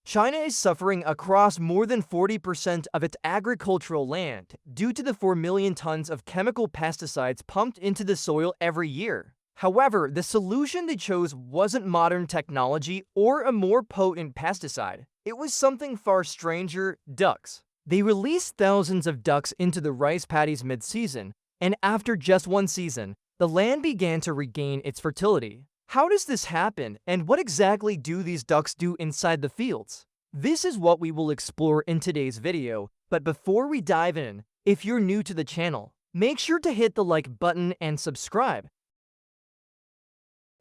China is suffering across more than 40% of its agricultural land due to the 4 million tons of chemical pesticides pumped into the soil every year. However, the solution they chose wasn't modern technology or a more potent pesticide. It was something far stranger: ducks. They released thousands of ducks into the rice paddies mid-season, and after just one season, the land began to regain its fertility. How does this happen, and what exactly do these ducks do inside the fields? This is what we will explore in today's video, but before we dive in, if you're new to the channel, make sure to hit the like button and subscribe.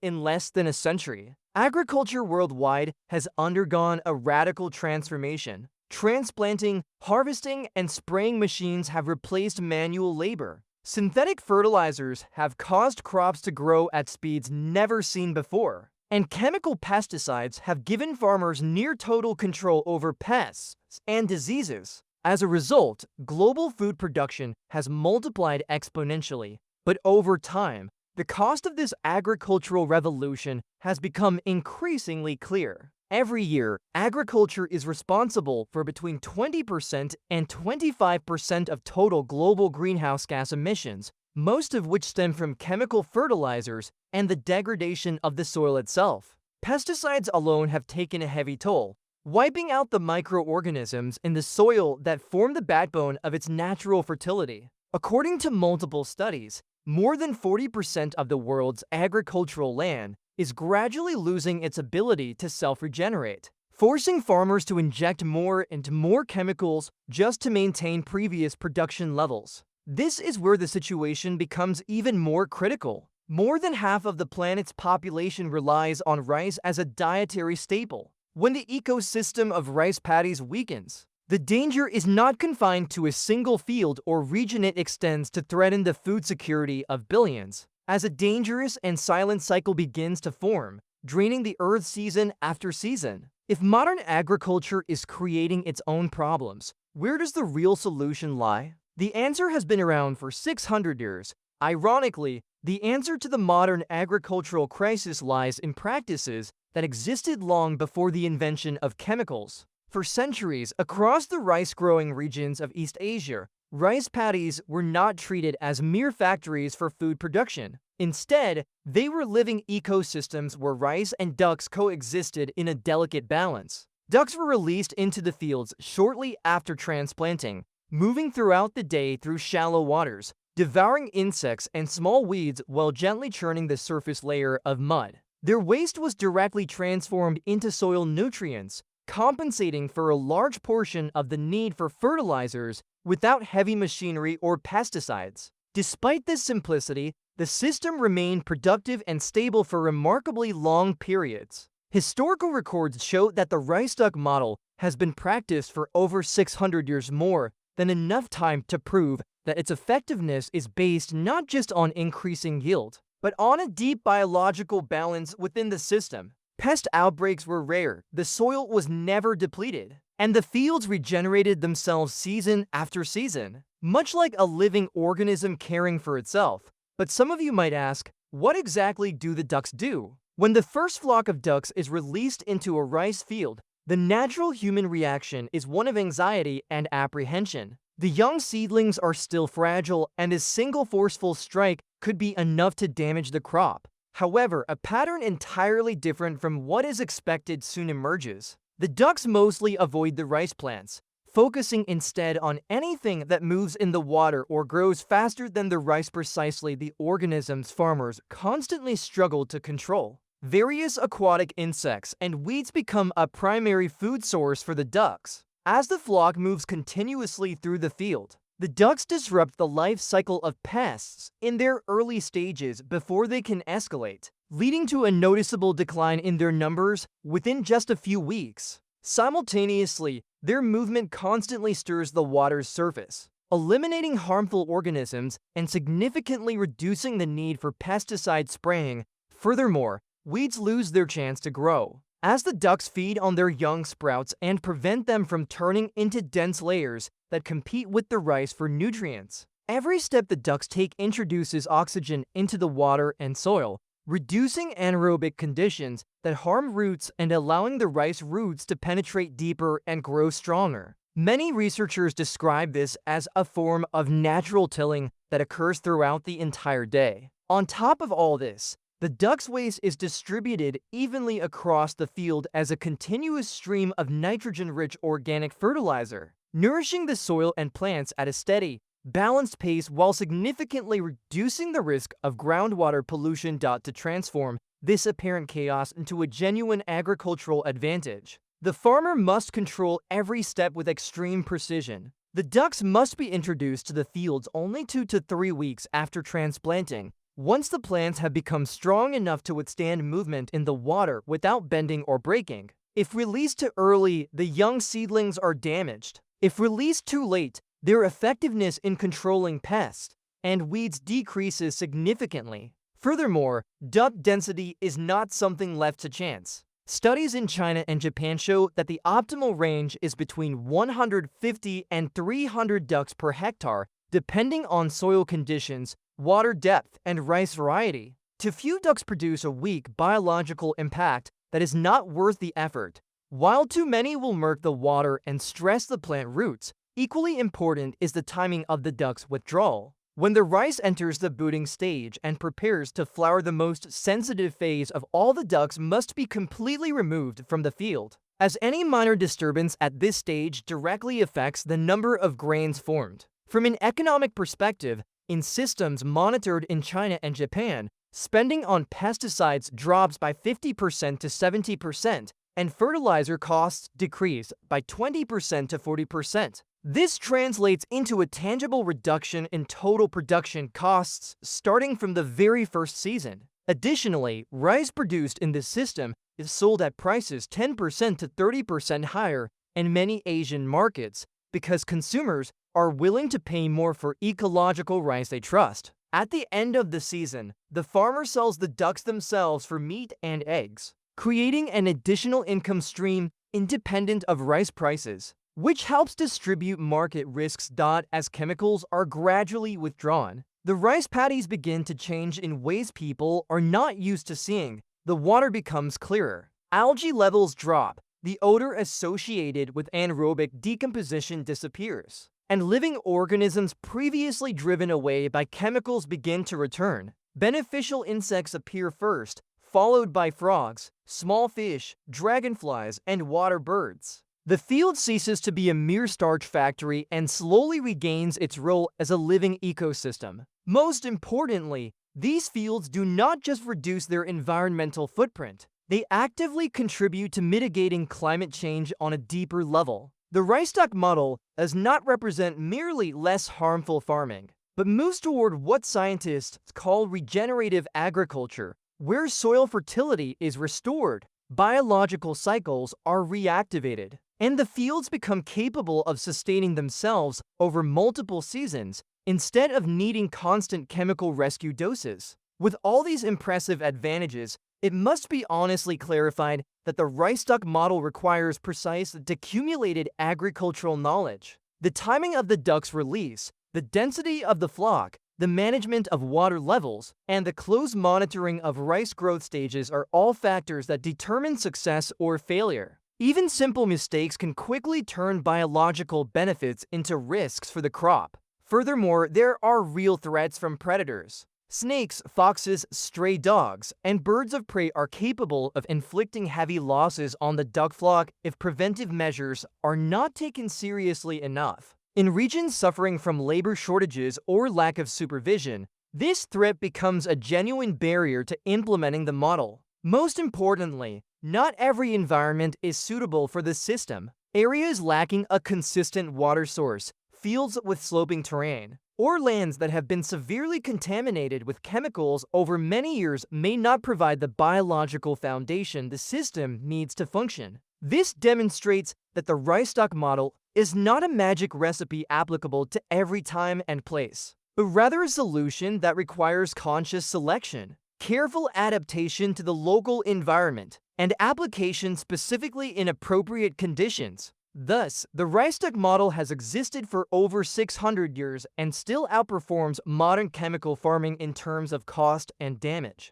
In less than a century, agriculture worldwide has undergone a radical transformation. Transplanting, harvesting, and spraying machines have replaced manual labor. Synthetic fertilizers have caused crops to grow at speeds never seen before, and chemical pesticides have given farmers near total control over pests and diseases. As a result, global food production has multiplied exponentially, but over time, the cost of this agricultural revolution has become increasingly clear. Every year, agriculture is responsible for between 20% and 25% of total global greenhouse gas emissions, most of which stem from chemical fertilizers and the degradation of the soil itself. Pesticides alone have taken a heavy toll, wiping out the microorganisms in the soil that form the backbone of its natural fertility. According to multiple studies, more than 40% of the world's agricultural land is gradually losing its ability to self-regenerate, forcing farmers to inject more and more chemicals just to maintain previous production levels. This is where the situation becomes even more critical. More than half of the planet's population relies on rice as a dietary staple. When the ecosystem of rice paddies weakens, the danger is not confined to a single field or region. It extends to threaten the food security of billions, as a dangerous and silent cycle begins to form, draining the earth season after season. If modern agriculture is creating its own problems, where does the real solution lie? The answer has been around for 600 years. Ironically, the answer to the modern agricultural crisis lies in practices that existed long before the invention of chemicals. For centuries, across the rice-growing regions of East Asia, rice paddies were not treated as mere factories for food production. Instead, they were living ecosystems where rice and ducks coexisted in a delicate balance. Ducks were released into the fields shortly after transplanting, moving throughout the day through shallow waters, devouring insects and small weeds while gently churning the surface layer of mud. Their waste was directly transformed into soil nutrients, compensating for a large portion of the need for fertilizers without heavy machinery or pesticides. Despite this simplicity, the system remained productive and stable for remarkably long periods. Historical records show that the rice duck model has been practiced for over 600 years, more than enough time to prove that its effectiveness is based not just on increasing yield, but on a deep biological balance within the system. Pest outbreaks were rare, the soil was never depleted, and the fields regenerated themselves season after season, much like a living organism caring for itself. But some of you might ask, what exactly do the ducks do? When the first flock of ducks is released into a rice field, the natural human reaction is one of anxiety and apprehension. The young seedlings are still fragile, and a single forceful strike could be enough to damage the crop. However, a pattern entirely different from what is expected soon emerges. The ducks mostly avoid the rice plants, focusing instead on anything that moves in the water or grows faster than the rice, precisely the organisms farmers constantly struggle to control. Various aquatic insects and weeds become a primary food source for the ducks. As the flock moves continuously through the field, the ducks disrupt the life cycle of pests in their early stages before they can escalate, leading to a noticeable decline in their numbers within just a few weeks. Simultaneously, their movement constantly stirs the water's surface, eliminating harmful organisms and significantly reducing the need for pesticide spraying. Furthermore, weeds lose their chance to grow, as the ducks feed on their young sprouts and prevent them from turning into dense layers that compete with the rice for nutrients. Every step the ducks take introduces oxygen into the water and soil, reducing anaerobic conditions that harm roots and allowing the rice roots to penetrate deeper and grow stronger. Many researchers describe this as a form of natural tilling that occurs throughout the entire day. On top of all this, the duck's waste is distributed evenly across the field as a continuous stream of nitrogen-rich organic fertilizer, nourishing the soil and plants at a steady, balanced pace while significantly reducing the risk of groundwater pollution. To transform this apparent chaos into a genuine agricultural advantage, the farmer must control every step with extreme precision. The ducks must be introduced to the fields only 2 to 3 weeks after transplanting, once the plants have become strong enough to withstand movement in the water without bending or breaking. If released too early, the young seedlings are damaged. If released too late, their effectiveness in controlling pests and weeds decreases significantly. Furthermore, duck density is not something left to chance. Studies in China and Japan show that the optimal range is between 150 and 300 ducks per hectare, depending on soil conditions, water depth, and rice variety. Too few ducks produce a weak biological impact that is not worth the effort, while too many will murk the water and stress the plant roots. Equally important is the timing of the duck's withdrawal. When the rice enters the brooding stage and prepares to flower, the most sensitive phase of all, the ducks must be completely removed from the field, as any minor disturbance at this stage directly affects the number of grains formed. From an economic perspective, in systems monitored in China and Japan, spending on pesticides drops by 50% to 70%, and fertilizer costs decrease by 20% to 40%. This translates into a tangible reduction in total production costs starting from the very first season. Additionally, rice produced in this system is sold at prices 10% to 30% higher in many Asian markets because consumers are willing to pay more for ecological rice they trust. At the end of the season, the farmer sells the ducks themselves for meat and eggs, creating an additional income stream independent of rice prices, which helps distribute market risks. As chemicals are gradually withdrawn, the rice paddies begin to change in ways people are not used to seeing. The water becomes clearer, algae levels drop, the odor associated with anaerobic decomposition disappears, and living organisms previously driven away by chemicals begin to return. Beneficial insects appear first, followed by frogs, small fish, dragonflies, and water birds. The field ceases to be a mere starch factory and slowly regains its role as a living ecosystem. Most importantly, these fields do not just reduce their environmental footprint, they actively contribute to mitigating climate change on a deeper level. The rice duck model does not represent merely less harmful farming, but moves toward what scientists call regenerative agriculture, where soil fertility is restored, biological cycles are reactivated, and the fields become capable of sustaining themselves over multiple seasons instead of needing constant chemical rescue doses. With all these impressive advantages, it must be honestly clarified that the rice duck model requires precise, decumulated agricultural knowledge. The timing of the duck's release, the density of the flock, the management of water levels, and the close monitoring of rice growth stages are all factors that determine success or failure. Even simple mistakes can quickly turn biological benefits into risks for the crop. Furthermore, there are real threats from predators. Snakes, foxes, stray dogs, and birds of prey are capable of inflicting heavy losses on the duck flock if preventive measures are not taken seriously enough. In regions suffering from labor shortages or lack of supervision, this threat becomes a genuine barrier to implementing the model. Most importantly, not every environment is suitable for this system. Areas lacking a consistent water source, fields with sloping terrain, or lands that have been severely contaminated with chemicals over many years may not provide the biological foundation the system needs to function. This demonstrates that the rice duck model is not a magic recipe applicable to every time and place, but rather a solution that requires conscious selection, careful adaptation to the local environment, and application specifically in appropriate conditions. Thus, the rice duck model has existed for over 600 years and still outperforms modern chemical farming in terms of cost and damage.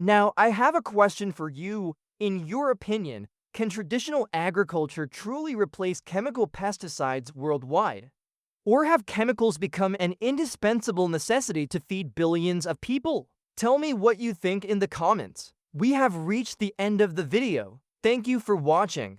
Now, I have a question for you. In your opinion, can traditional agriculture truly replace chemical pesticides worldwide? Or have chemicals become an indispensable necessity to feed billions of people? Tell me what you think in the comments. We have reached the end of the video. Thank you for watching.